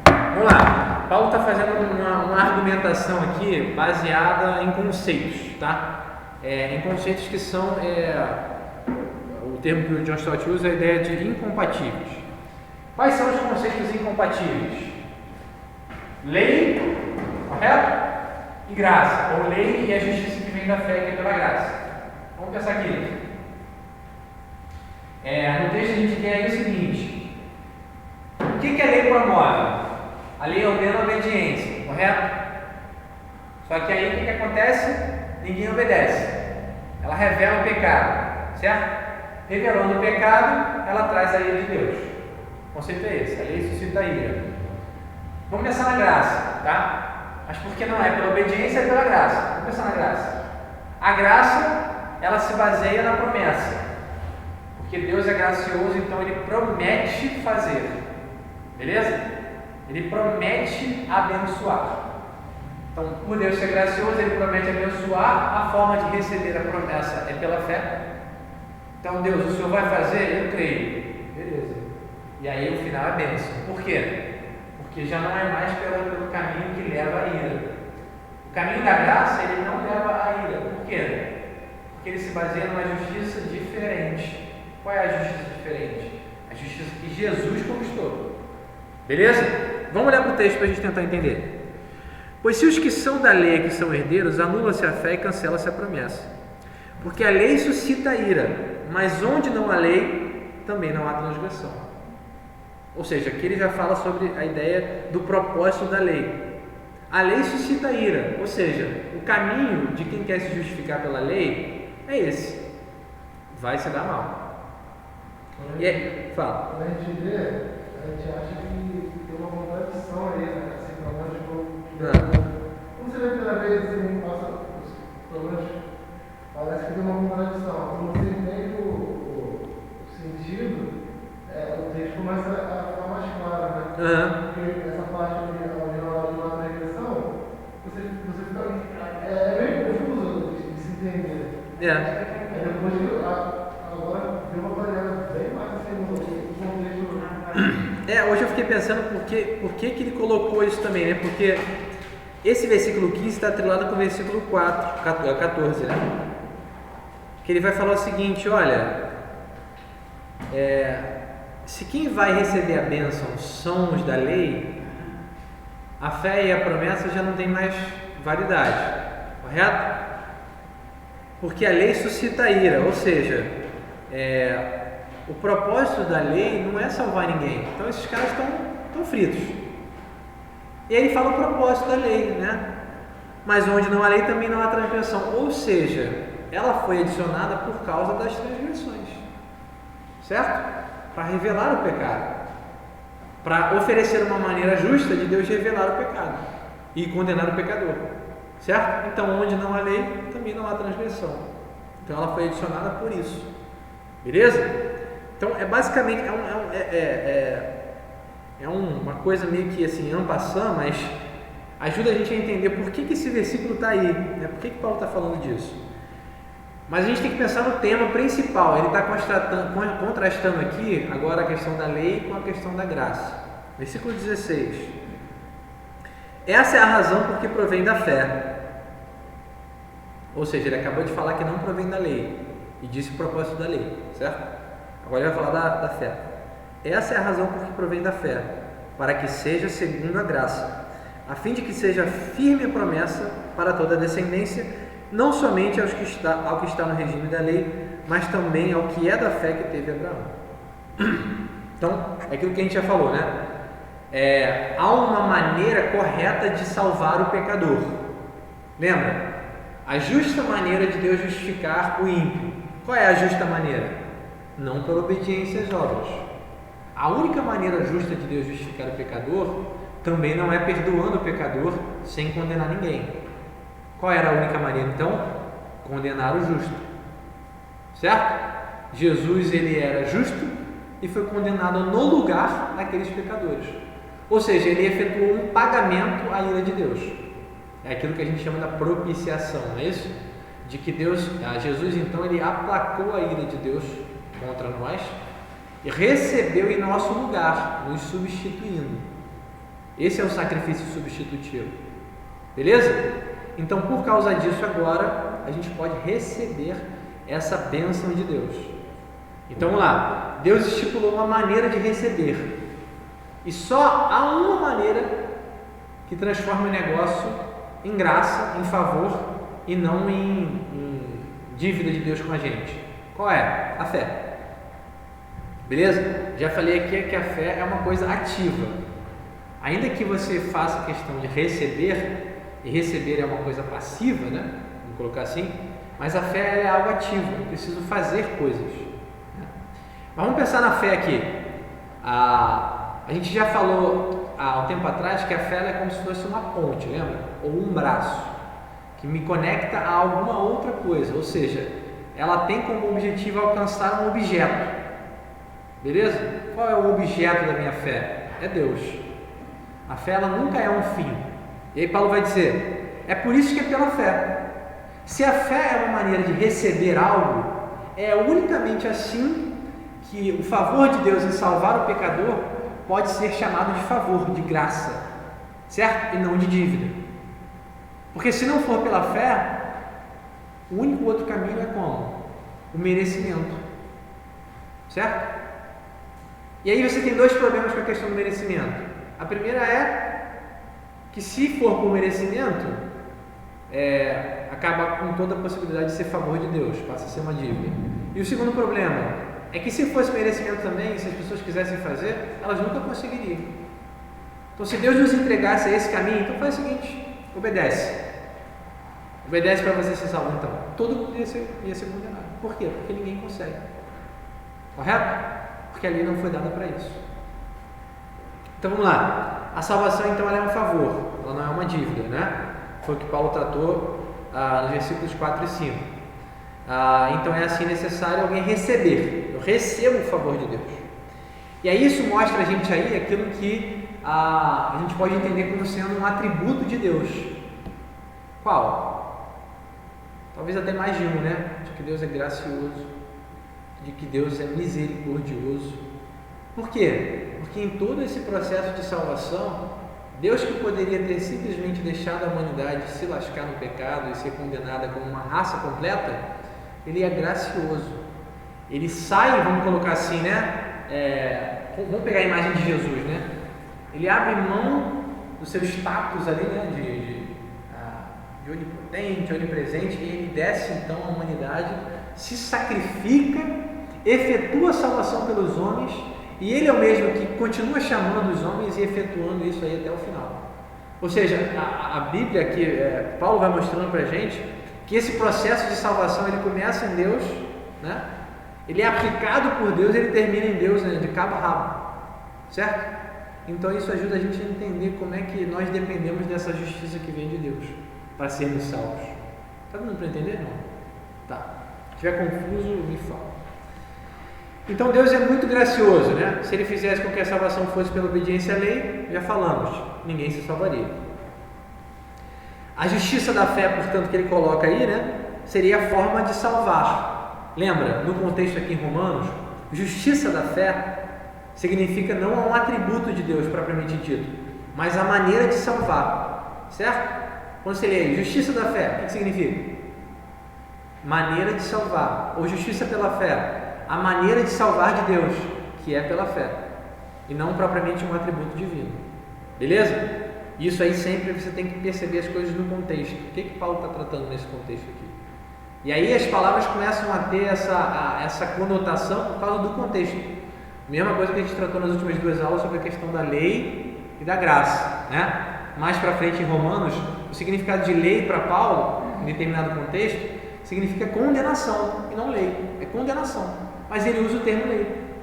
Vamos lá. Paulo está fazendo uma argumentação aqui baseada em conceitos, tá? Em conceitos que são o termo que o John Stott usa é a ideia de incompatíveis. Quais são os conceitos incompatíveis? Lei, correto? E graça, ou lei e a justiça que vem da fé, que é pela graça. Vamos pensar aqui. No texto a gente tem aí o seguinte. O que a lei promove? A lei ordena a obediência, correto? Só que aí o que acontece? Ninguém obedece. Ela revela o pecado, certo? Revelando o pecado, ela traz a ira de Deus. O conceito é esse, a lei suscita a ira. Vamos pensar na graça, tá? Mas porque não é pela obediência, é pela graça. Vamos pensar na graça. A graça, ela se baseia na promessa. Porque Deus é gracioso, então Ele promete fazer. Beleza? Ele promete abençoar. Então, por Deus ser gracioso, Ele promete abençoar. A forma de receber a promessa é pela fé. Então, Deus, o Senhor vai fazer? Eu creio. Beleza. E aí o final é bênção. Por quê? Porque já não é mais pelo caminho que leva à ira. O caminho da graça, ele não leva à ira. Por quê? Porque ele se baseia numa justiça diferente. Qual é a justiça diferente? justiça que Jesus conquistou. Beleza? Vamos olhar para o texto para a gente tentar entender. Pois se os que são da lei que são herdeiros, anula-se a fé e cancela-se a promessa. Porque a lei suscita ira, mas onde não há lei, também não há transgressão. Ou seja, aqui ele já fala sobre a ideia do propósito da lei. A lei suscita ira, ou seja, o caminho de quem quer se justificar pela lei é esse. Vai se dar mal. E aí, fala. Quando a gente lê, a gente acha que tem uma contradição aí, né? Assim, pelo menos como você vê pela vez, assim, passa os problemas, parece que tem uma contradição. Quando você entende o sentido, o texto começa a ficar mais claro, né? Porque essa parte ali, onde não há regressão, você fica. É meio confuso de se entender. Aí depois que agora deu uma variada bem mais assim no contexto. Hoje eu fiquei pensando por que ele colocou isso também, né? Porque esse versículo 15 está atrelado com o versículo 14, né? Que ele vai falar o seguinte, olha, se quem vai receber a bênção são os da lei, a fé e a promessa já não tem mais validade, correto? Porque a lei suscita ira, ou seja, o propósito da lei não é salvar ninguém. Então esses caras estão fritos. E aí ele fala o propósito da lei, né? Mas onde não há lei também não há transgressão. Ou seja, ela foi adicionada por causa das transgressões. Certo? Para revelar o pecado. Para oferecer uma maneira justa de Deus revelar o pecado e condenar o pecador. Certo? Então onde não há lei também não há transgressão. Então ela foi adicionada por isso. Beleza? Então basicamente uma coisa meio que assim, en passant, mas ajuda a gente a entender por que esse versículo está aí, né? Por que Paulo está falando disso. Mas a gente tem que pensar no tema principal. Ele está contrastando aqui agora a questão da lei com a questão da graça. Versículo 16. Essa é a razão por que provém da fé. Ou seja, ele acabou de falar que não provém da lei e disse o propósito da lei, certo? Agora ele vai falar da fé. Essa é a razão por que provém da fé, para que seja segundo a graça, a fim de que seja firme a promessa para toda a descendência, não somente ao que está no regime da lei, mas também ao que é da fé que teve Abraão. Então, é aquilo que a gente já falou, né? Há uma maneira correta de salvar o pecador. Lembra? A justa maneira de Deus justificar o ímpio. Qual é a justa maneira? Não pela obediência às obras. A única maneira justa de Deus justificar o pecador também não é perdoando o pecador sem condenar ninguém. Qual era a única maneira então? Condenar o justo. Certo? Jesus, ele era justo e foi condenado no lugar daqueles pecadores. Ou seja, ele efetuou um pagamento à ira de Deus. É aquilo que a gente chama da propiciação, não é isso? De que Jesus então, ele aplacou a ira de Deus contra nós e recebeu em nosso lugar, nos substituindo. Esse é o sacrifício substitutivo. Beleza? Então, por causa disso, agora a gente pode receber essa bênção de Deus. Então, vamos lá. Deus estipulou uma maneira de receber. E só há uma maneira que transforma o negócio em graça, em favor e não em dívida de Deus com a gente. Qual é? A fé. Beleza? Já falei aqui que a fé é uma coisa ativa. Ainda que você faça questão de receber, e receber é uma coisa passiva, né? Vamos colocar assim, mas a fé é algo ativo, eu preciso fazer coisas. Né? Mas vamos pensar na fé aqui. A gente já falou há um tempo atrás que a fé é como se fosse uma ponte, lembra? Ou um braço, que me conecta a alguma outra coisa, ou seja, ela tem como objetivo alcançar um objeto. Beleza? Qual é o objeto da minha fé? É Deus. A fé ela nunca é um fim. E aí Paulo vai dizer, é por isso que é pela fé. Se a fé é uma maneira de receber algo, é unicamente assim que o favor de Deus em salvar o pecador pode ser chamado de favor, de graça, certo? E não de dívida. Porque se não for pela fé, o único outro caminho é como? O merecimento, certo? E aí você tem dois problemas com a questão do merecimento. A primeira é que se for por merecimento, acaba com toda a possibilidade de ser favor de Deus, passa a ser uma dívida. E o segundo problema é que se fosse merecimento também, se as pessoas quisessem fazer, elas nunca conseguiriam. Então se Deus nos entregasse a esse caminho, então faz o seguinte, obedece. Obedece para você ser salvo, então. Todo mundo ia ser condenado. Por quê? Porque ninguém consegue. Correto? Porque a lei não foi dada para isso. Então vamos lá. A salvação então ela é um favor, ela não é uma dívida, né? Foi o que Paulo tratou nos versículos 4 e 5. Então é assim necessário alguém receber. Eu recebo o favor de Deus. E aí isso mostra a gente aí aquilo que a gente pode entender como sendo um atributo de Deus. Qual? Talvez até mais de um, né? De que Deus é gracioso, de que Deus é misericordioso. Por quê? Porque em todo esse processo de salvação, Deus, que poderia ter simplesmente deixado a humanidade se lascar no pecado e ser condenada como uma raça completa, Ele é gracioso. Ele sai, vamos colocar assim, né? Vamos pegar a imagem de Jesus, né? Ele abre mão do seu status ali, né? De onipotente, onipresente, e Ele desce então à humanidade, se sacrifica, efetua a salvação pelos homens, e Ele é o mesmo que continua chamando os homens e efetuando isso aí até o final. Ou seja, a Bíblia aqui, Paulo vai mostrando para a gente que esse processo de salvação ele começa em Deus, né? Ele é aplicado por Deus, ele termina em Deus, né? De cabo a rabo, certo? Então isso ajuda a gente a entender como é que nós dependemos dessa justiça que vem de Deus para sermos salvos. Está dando para entender? Não? Tá. Se estiver confuso, me fala. Então Deus é muito gracioso, né? Se Ele fizesse com que a salvação fosse pela obediência à lei, já falamos, ninguém se salvaria. A justiça da fé, portanto, que ele coloca aí, né? Seria a forma de salvar. Lembra, no contexto aqui em Romanos, justiça da fé significa não um atributo de Deus propriamente dito, mas a maneira de salvar, certo? Quando você lê justiça da fé, o que significa? Maneira de salvar, ou justiça pela fé, a maneira de salvar de Deus, que é pela fé, e não propriamente um atributo divino. Beleza? Isso aí sempre você tem que perceber as coisas no contexto. O que Paulo está tratando nesse contexto aqui? E aí as palavras começam a ter essa conotação por causa do contexto. Mesma coisa que a gente tratou nas últimas duas aulas sobre a questão da lei e da graça, né? Mais para frente em Romanos, o significado de lei para Paulo, em determinado contexto, significa condenação e não lei. É condenação. Mas ele usa o termo lei.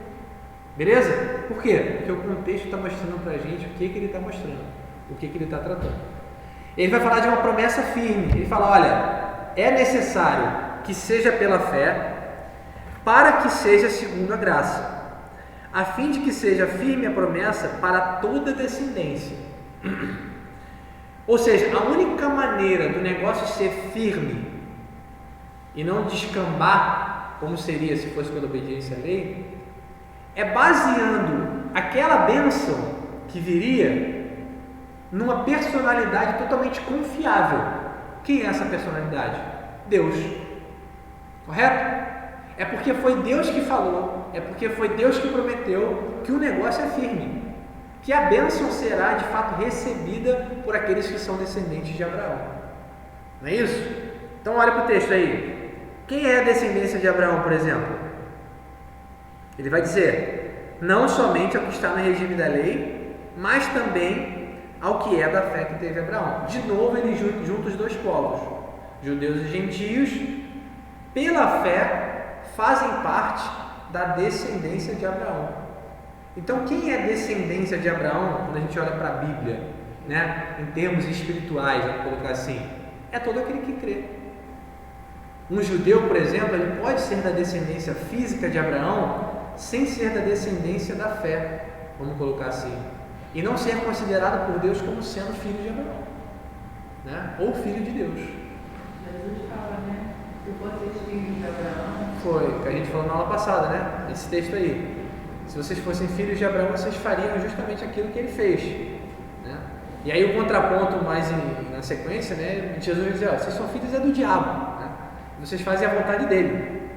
Beleza? Por quê? Porque o contexto está mostrando para a gente o que ele está mostrando, o que ele está tratando. Ele vai falar de uma promessa firme. Ele fala, olha, é necessário que seja pela fé, para que seja segundo a graça, a fim de que seja firme a promessa para toda descendência. Ou seja, a única maneira do negócio ser firme e não descambar, como seria se fosse pela obediência à lei, é baseando aquela bênção que viria numa personalidade totalmente confiável. Quem é essa personalidade? Deus. Correto? É porque foi Deus que falou, é porque foi Deus que prometeu que o negócio é firme, que a bênção será de fato recebida por aqueles que são descendentes de Abraão. Não é isso? Então olha para o texto aí. Quem é a descendência de Abraão, por exemplo? Ele vai dizer, não somente ao que está no regime da lei, mas também ao que é da fé que teve Abraão. De novo ele junta os dois povos, judeus e gentios, pela fé fazem parte da descendência de Abraão. Então quem é descendência de Abraão, quando a gente olha para a Bíblia, né, em termos espirituais, vamos colocar assim, é todo aquele que crê. Um judeu, por exemplo, ele pode ser da descendência física de Abraão sem ser da descendência da fé, vamos colocar assim, e não ser considerado por Deus como sendo filho de Abraão, né? Ou filho de Deus. Jesus fala, né? Se vocês filhos de Abraão. Foi, que a gente falou na aula passada, né? Esse texto aí. Se vocês fossem filhos de Abraão, vocês fariam justamente aquilo que ele fez, né? E aí o contraponto mais na sequência, né? Jesus vai dizer, ó, vocês são filhos do diabo, né? Vocês fazem a vontade dele.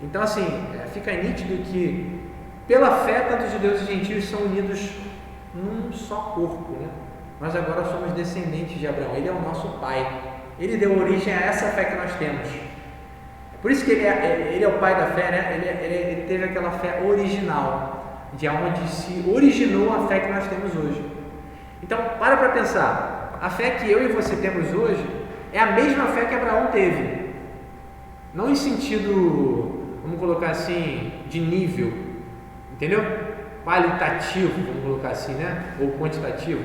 Então assim, fica nítido que Pela fé, tanto os judeus e os gentios são unidos num só corpo, né? Nós agora somos descendentes de Abraão, ele é o nosso pai, ele deu origem a essa fé que nós temos. Por isso que ele é o pai da fé, né? Ele teve aquela fé original, de onde se originou a fé que nós temos hoje. Então, para pensar, a fé que eu e você temos hoje é a mesma fé que Abraão teve, não em sentido, vamos colocar assim, de nível, entendeu? Qualitativo, vamos colocar assim, né? Ou quantitativo,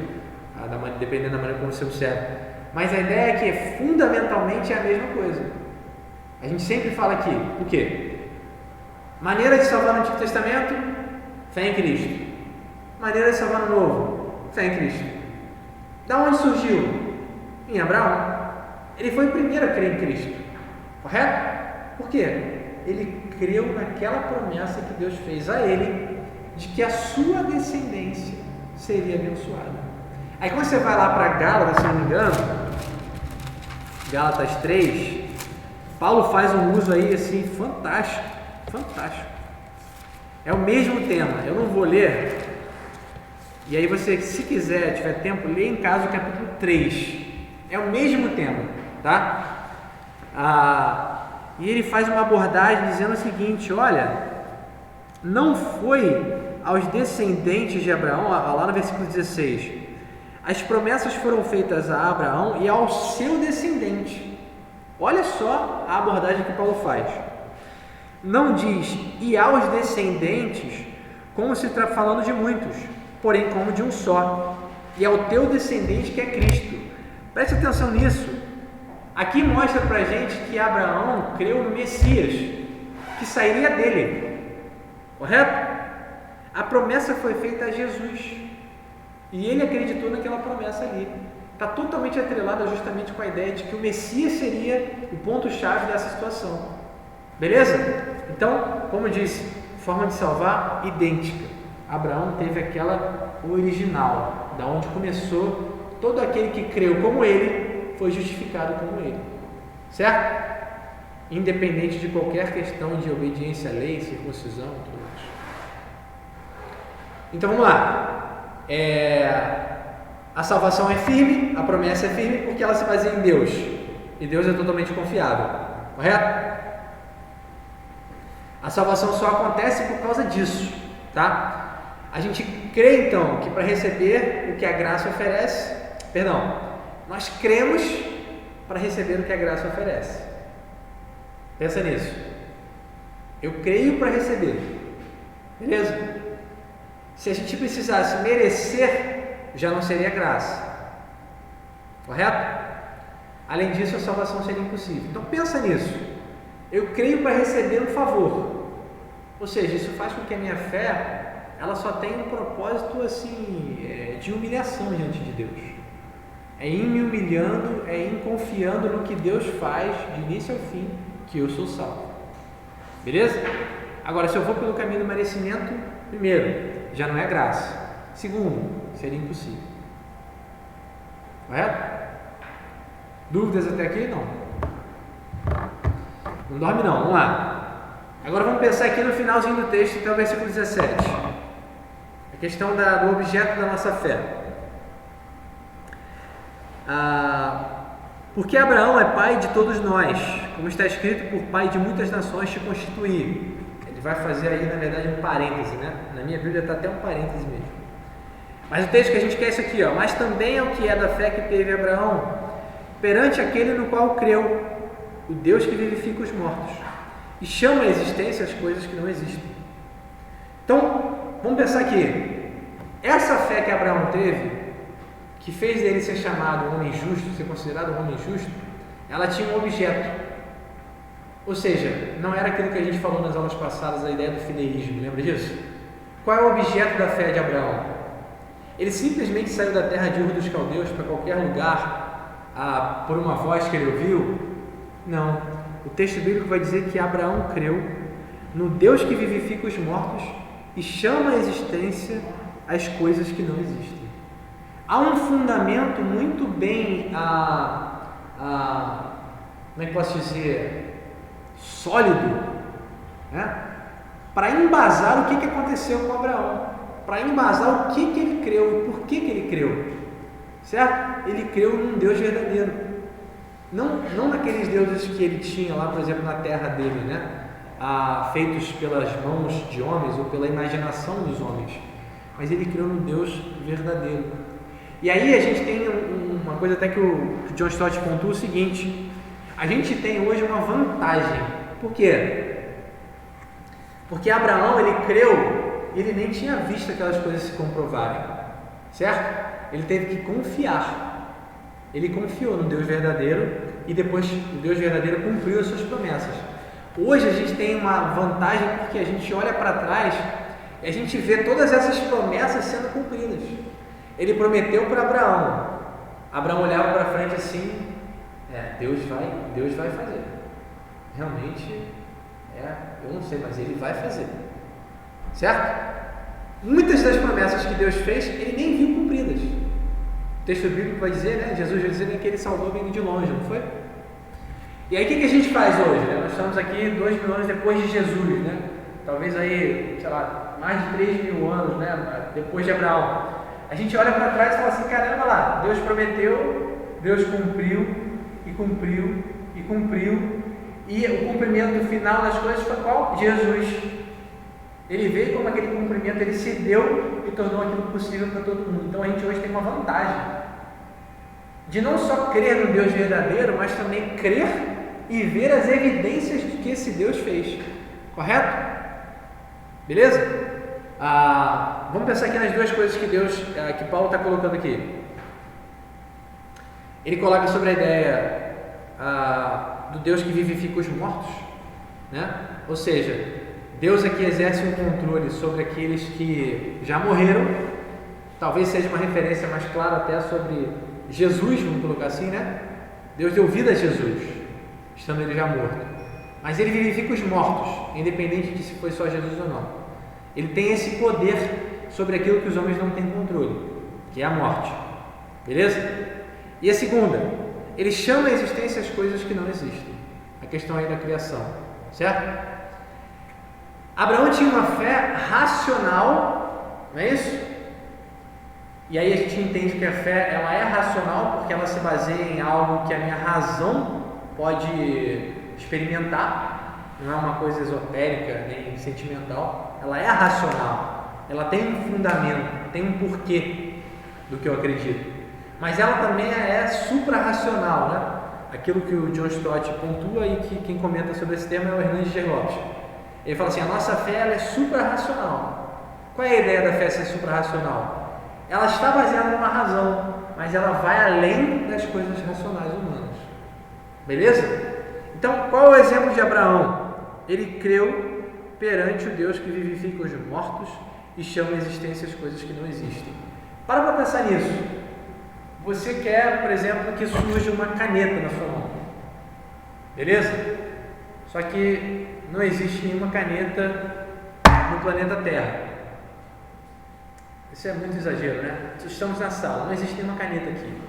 dependendo da maneira como você observa. Mas a ideia é que fundamentalmente é a mesma coisa. A gente sempre fala aqui, o quê? Maneira de salvar no Antigo Testamento, fé em Cristo. Maneira de salvar no Novo, fé em Cristo. Da onde surgiu? Em Abraão. Ele foi o primeiro a crer em Cristo, correto? Por quê? Ele creu naquela promessa que Deus fez a ele, de que a sua descendência seria abençoada. Aí quando você vai lá para Gálatas, se não me engano, Gálatas 3, Paulo faz um uso aí assim fantástico, fantástico. É o mesmo tema, eu não vou ler, e aí você, se quiser, tiver tempo, lê em casa o capítulo 3, é o mesmo tema, tá? E ele faz uma abordagem dizendo o seguinte, olha, não foi aos descendentes de Abraão, lá no versículo 16, as promessas foram feitas a Abraão e ao seu descendente. Olha só a abordagem que Paulo faz. Não diz e aos descendentes como se está falando de muitos, porém como de um só, e ao teu descendente que é Cristo. Preste atenção nisso. Aqui mostra para a gente que Abraão creu no Messias, que sairia dele, correto? A promessa foi feita a Jesus, e ele acreditou naquela promessa ali. Está totalmente atrelada justamente com a ideia de que o Messias seria o ponto-chave dessa situação. Beleza? Então, como eu disse, forma de salvar idêntica. Abraão teve aquela original, da onde começou. Todo aquele que creu como ele foi justificado como ele, certo? Independente de qualquer questão de obediência à lei, circuncisão e tudo mais. Então vamos lá. A salvação é firme, a promessa é firme porque ela se baseia em Deus, e Deus é totalmente confiável, correto? A salvação só acontece por causa disso, tá? A gente crê então que para receber o que a graça oferece, nós cremos para receber o que a graça oferece. Pensa nisso. Eu creio para receber, beleza? Se a gente precisasse merecer, já não seria graça, correto? Além disso, a salvação seria impossível. Então pensa nisso. Eu creio para receber um favor, ou seja, isso faz com que a minha fé ela só tenha um propósito assim de humilhação diante de Deus. É em me humilhando, é em confiando no que Deus faz de início ao fim que eu sou salvo. Beleza? Agora, se eu vou pelo caminho do merecimento, primeiro, já não é graça. Segundo, seria impossível. Correto? Dúvidas até aqui? Não. Não dorme não, vamos lá. Agora vamos pensar aqui no finalzinho do texto, até o versículo 17. A questão do objeto da nossa fé. Porque Abraão é pai de todos nós, como está escrito, por pai de muitas nações te constituí. Ele vai fazer aí, na verdade, um parêntese, né? Na minha Bíblia está até um parêntese mesmo. Mas o texto que a gente quer é isso aqui, ó. Mas também é o que é da fé que teve Abraão, perante aquele no qual creu, o Deus que vivifica os mortos, e chama à existência as coisas que não existem. Então, vamos pensar aqui. Essa fé que Abraão teve, que fez dele ser chamado um homem justo, ser considerado um homem justo, ela tinha um objeto. Ou seja, não era aquilo que a gente falou nas aulas passadas, a ideia do fideísmo, lembra disso? Qual é o objeto da fé de Abraão? Ele simplesmente saiu da terra de Ur dos Caldeus para qualquer lugar por uma voz que ele ouviu? Não. O texto bíblico vai dizer que Abraão creu no Deus que vivifica os mortos e chama à existência as coisas que não existem. Há um fundamento muito bem, como é que posso dizer, sólido, né? para embasar o que aconteceu com Abraão, para embasar o que ele creu e por que ele creu, certo? Ele creu num Deus verdadeiro, não naqueles deuses que ele tinha lá, por exemplo, na terra dele, né? Feitos pelas mãos de homens ou pela imaginação dos homens, mas ele creu num Deus verdadeiro. E aí a gente tem uma coisa até que o John Stott pontua o seguinte: a gente tem hoje uma vantagem. Por quê? Porque Abraão, ele creu e ele nem tinha visto aquelas coisas se comprovarem, certo? Ele teve que confiar. Ele confiou no Deus verdadeiro e depois o Deus verdadeiro cumpriu as suas promessas. Hoje a gente tem uma vantagem porque a gente olha para trás e a gente vê todas essas promessas sendo cumpridas. Ele prometeu para Abraão. Abraão olhava para frente assim, Deus vai fazer. Realmente, eu não sei, mas ele vai fazer. Certo? Muitas das promessas que Deus fez, ele nem viu cumpridas. O texto bíblico vai dizer, né? Jesus vai dizer que ele salvou vindo de longe, não foi? E aí o que a gente faz hoje? Né? Nós estamos aqui 2000 anos depois de Jesus, né? Talvez aí, sei lá, mais de 3.000 anos, né? Depois de Abraão. A gente olha para trás e fala assim, caramba lá, Deus prometeu, Deus cumpriu, e cumpriu, e cumpriu, e o cumprimento final das coisas foi qual? Jesus. Ele veio como aquele cumprimento, ele se deu e tornou aquilo possível para todo mundo. Então a gente hoje tem uma vantagem de não só crer no Deus verdadeiro, mas também crer e ver as evidências de que esse Deus fez. Correto? Beleza? Vamos pensar aqui nas duas coisas que Paulo está colocando aqui. Ele coloca sobre a ideia do Deus que vivifica os mortos, né? Ou seja, Deus aqui exerce um controle sobre aqueles que já morreram. Talvez seja uma referência mais clara até sobre Jesus, vamos colocar assim, né? Deus deu vida a Jesus, estando ele já morto. Mas ele vivifica os mortos, independente de se foi só Jesus ou não. Ele tem esse poder sobre aquilo que os homens não têm controle, que é a morte. Beleza? E a segunda, ele chama a existência as coisas que não existem. A questão aí da criação, certo? Abraão tinha uma fé racional, não é isso? E aí a gente entende que a fé ela é racional porque ela se baseia em algo que a minha razão pode experimentar. Não é uma coisa esotérica nem sentimental. Ela é racional. Ela tem um fundamento, tem um porquê do que eu acredito. Mas ela também é suprarracional, né? Aquilo que o John Stott pontua e que quem comenta sobre esse tema é o Hernandes Dias Lopes. Ele fala assim, a nossa fé ela é suprarracional. Qual é a ideia da fé ser suprarracional? Ela está baseada numa razão, mas ela vai além das coisas racionais humanas. Beleza? Então, qual é o exemplo de Abraão? Ele creu perante o Deus que vivifica os mortos e chama a existência as coisas que não existem. Para pensar nisso. Você quer, por exemplo, que surja uma caneta na sua mão. Beleza? Só que não existe nenhuma caneta no planeta Terra. Isso é muito exagero, né? Estamos na sala, não existe nenhuma caneta aqui.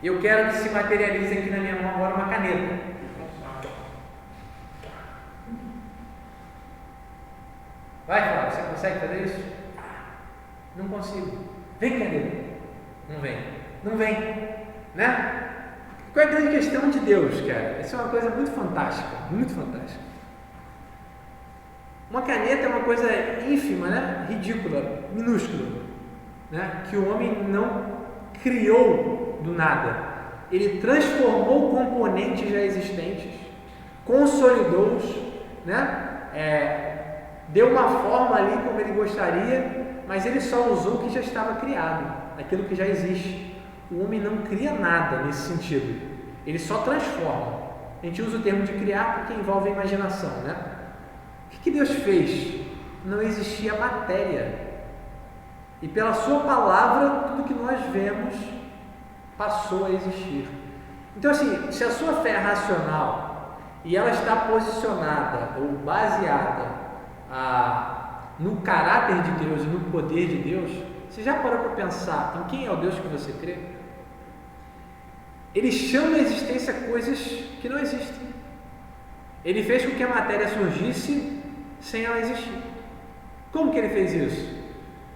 Eu quero que se materialize aqui na minha mão agora uma caneta. Vai, Flávio, você consegue fazer isso? Não consigo. Vem, caneta. Não vem. Não vem. Né? Qual é a grande questão de Deus, cara? Isso é uma coisa muito fantástica. Muito fantástica. Uma caneta é uma coisa ínfima, né? Ridícula, minúscula, né? Que o homem não criou do nada. Ele transformou componentes já existentes, consolidou-os, né? Deu uma forma ali como ele gostaria, mas ele só usou o que já estava criado, aquilo que já existe. O homem não cria nada nesse sentido, ele só transforma. A gente usa o termo de criar porque envolve a imaginação, né? O que Deus fez? Não existia matéria, e pela sua palavra tudo que nós vemos passou a existir. Então assim, se a sua fé é racional e ela está posicionada ou baseada no caráter de Deus e no poder de Deus, você já parou para pensar em quem é o Deus que você crê? Ele chama a existência coisas que não existem. Ele fez com que a matéria surgisse sem ela existir. Como que ele fez isso?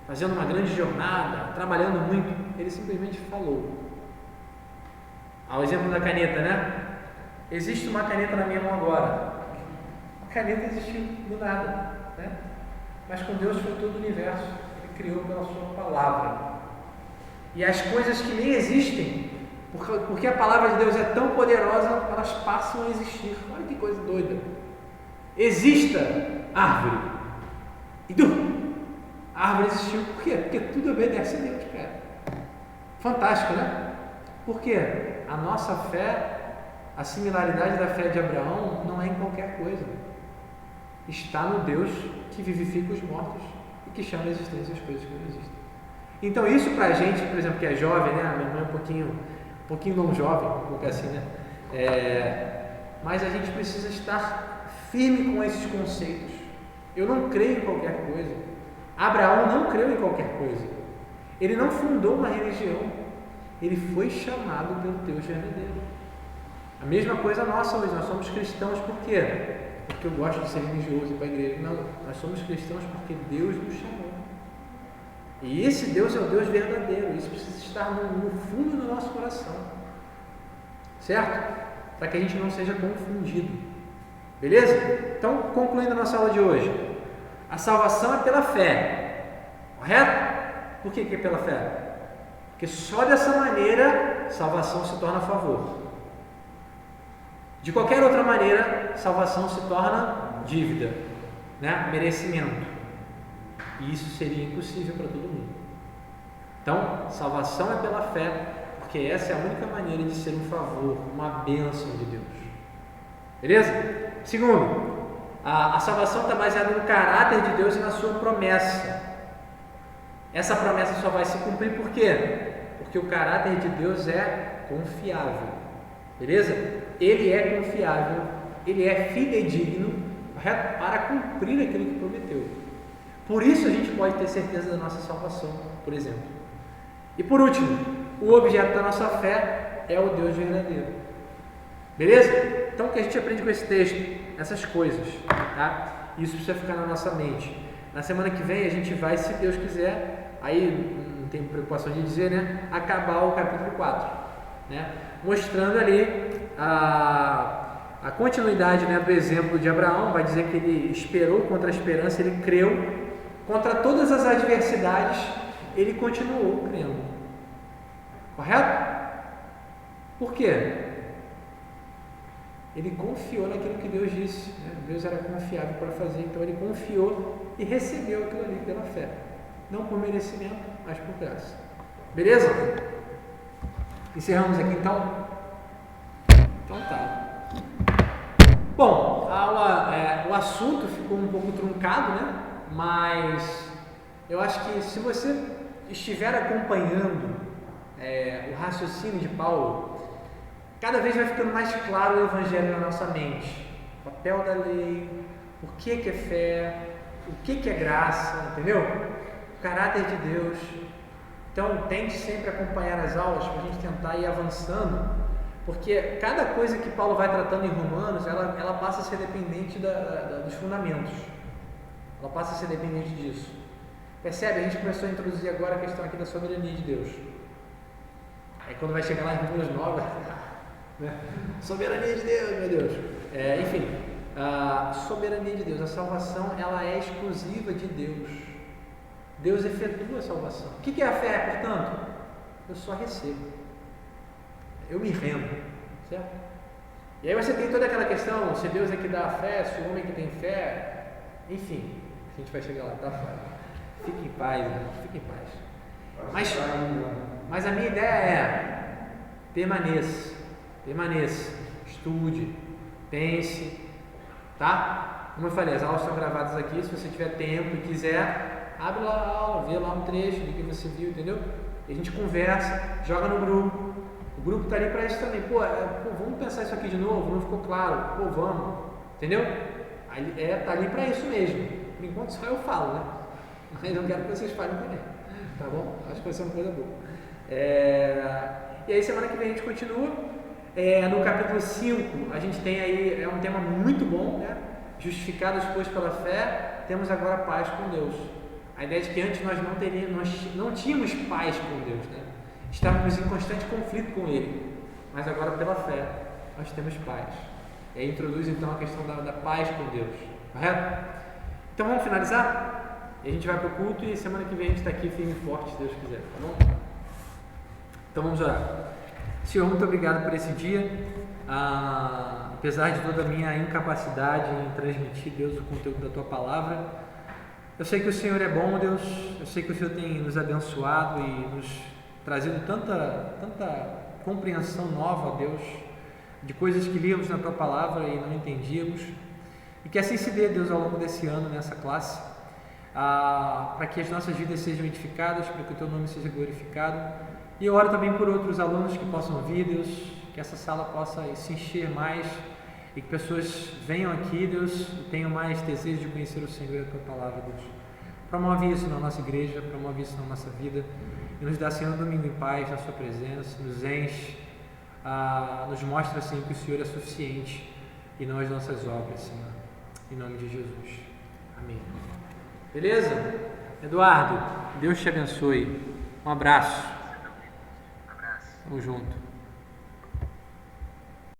Fazendo uma grande jornada, trabalhando muito? Ele simplesmente falou. Ao exemplo da caneta, né? Existe uma caneta na minha mão agora. A caneta existiu do nada, né? Mas com Deus foi todo o universo. Ele criou pela sua palavra. E as coisas que nem existem, porque a palavra de Deus é tão poderosa, elas passam a existir. Olha que coisa doida. Exista árvore. A árvore existiu. Por quê? Porque tudo obedece a Deus, cara. Fantástico, né? Por quê? A nossa fé, a similaridade da fé de Abraão não é em qualquer coisa. Está no Deus que vivifica os mortos e que chama a existência as coisas que não existem. Então isso pra gente, por exemplo, que é jovem, né? A minha irmã é um pouquinho não jovem, vou colocar assim, né? Mas a gente precisa estar firme com esses conceitos. Eu não creio em qualquer coisa. Abraão não creu em qualquer coisa. Ele não fundou uma religião. Ele foi chamado pelo Deus verdadeiro. A mesma coisa nossa hoje. Nós somos cristãos por quê? Porque eu gosto de ser religioso e ir para a igreja. Não, nós somos cristãos porque Deus nos chamou. E esse Deus é o Deus verdadeiro. Isso precisa estar no fundo do nosso coração. Certo? Para que a gente não seja confundido. Beleza? Então, concluindo a nossa aula de hoje. A salvação é pela fé. Correto? Por que é pela fé? Porque só dessa maneira salvação se torna a favor. De qualquer outra maneira, salvação se torna dívida, né? Merecimento. E isso seria impossível para todo mundo. Então, salvação é pela fé, porque essa é a única maneira de ser um favor, uma bênção de Deus. Beleza? Segundo, a salvação está baseada no caráter de Deus e na sua promessa. Essa promessa só vai se cumprir por quê? Porque o caráter de Deus é confiável. Beleza? Ele é confiável, ele é fidedigno, correto? Para cumprir aquilo que prometeu. Por isso a gente pode ter certeza da nossa salvação, por exemplo. E por último, o objeto da nossa fé é o Deus verdadeiro. Beleza? Então o que a gente aprende com esse texto? Essas coisas, tá? Isso precisa ficar na nossa mente. Na semana que vem a gente vai, se Deus quiser, aí não tem preocupação de dizer, né? Acabar o capítulo 4, né? Mostrando ali a continuidade, né, do exemplo de Abraão. Vai dizer que ele esperou contra a esperança, ele creu. Contra todas as adversidades, ele continuou crendo. Correto? Por quê? Ele confiou naquilo que Deus disse, né? Deus era confiável para fazer, então ele confiou e recebeu aquilo ali pela fé. Não por merecimento, mas por graça. Beleza? Encerramos aqui então? Então tá. Bom, a aula, o assunto ficou um pouco truncado, né? Mas eu acho que se você estiver acompanhando o raciocínio de Paulo, cada vez vai ficando mais claro o Evangelho na nossa mente. O papel da lei, o que é fé, o que é graça, entendeu? O caráter de Deus. Então, tente sempre acompanhar as aulas para a gente tentar ir avançando, porque cada coisa que Paulo vai tratando em Romanos, ela passa a ser dependente dos fundamentos. Ela passa a ser dependente disso. Percebe? A gente começou a introduzir agora a questão aqui da soberania de Deus. Aí quando vai chegar lá em Romanos 9, né? Soberania de Deus, meu Deus. Enfim, a soberania de Deus, a salvação, ela é exclusiva de Deus. Deus efetua a salvação. O que é a fé, portanto? Eu só recebo. Eu me rendo, certo? E aí você tem toda aquela questão, se Deus é que dá a fé, se o homem é que tem fé, enfim, a gente vai chegar lá, tá? Fique em paz, né? Fique em paz. Mas a minha ideia é, permaneça, estude, pense, tá? Como eu falei, as aulas estão gravadas aqui, se você tiver tempo e quiser, abre lá a aula, vê lá um trecho do que você viu, entendeu? E a gente conversa, joga no grupo. O grupo está ali para isso também. Pô, vamos pensar isso aqui de novo, não ficou claro? Pô, vamos, entendeu? Tá ali para isso mesmo. Por enquanto só eu falo, né? Mas eu quero que vocês falem também, tá bom? Acho que vai ser uma coisa boa. E aí semana que vem a gente continua. No capítulo 5 a gente tem aí, um tema muito bom, né? Justificados, pois, pela fé, temos agora paz com Deus. A ideia de que antes nós não tínhamos paz com Deus, né? Estávamos em constante conflito com Ele, mas agora pela fé nós temos paz. E aí introduz então a questão da paz com Deus, correto? Então vamos finalizar? E a gente vai para o culto e semana que vem a gente está aqui firme e forte, se Deus quiser, tá bom? Então vamos orar. Senhor, muito obrigado por esse dia. Apesar de toda a minha incapacidade em transmitir, Deus, o conteúdo da Tua Palavra, eu sei que o Senhor é bom, Deus. Eu sei que o Senhor tem nos abençoado e nos trazido tanta compreensão nova, Deus, de coisas que líamos na Tua Palavra e não entendíamos. E que assim se dê, Deus, ao longo desse ano, nessa classe, para que as nossas vidas sejam edificadas, para que o Teu nome seja glorificado. E eu oro também por outros alunos que possam vir, Deus, que essa sala possa se encher mais e que pessoas venham aqui, Deus, e tenham mais desejo de conhecer o Senhor e a Tua Palavra, Deus. Promove isso na nossa igreja, promove isso na nossa vida e nos dá, Senhor, um domingo em paz na Sua presença, nos enche, nos mostra, Senhor, que o Senhor é suficiente e não as nossas obras, Senhor. Em nome de Jesus. Amém. Beleza? Eduardo, Deus te abençoe. Um abraço. Tamo junto.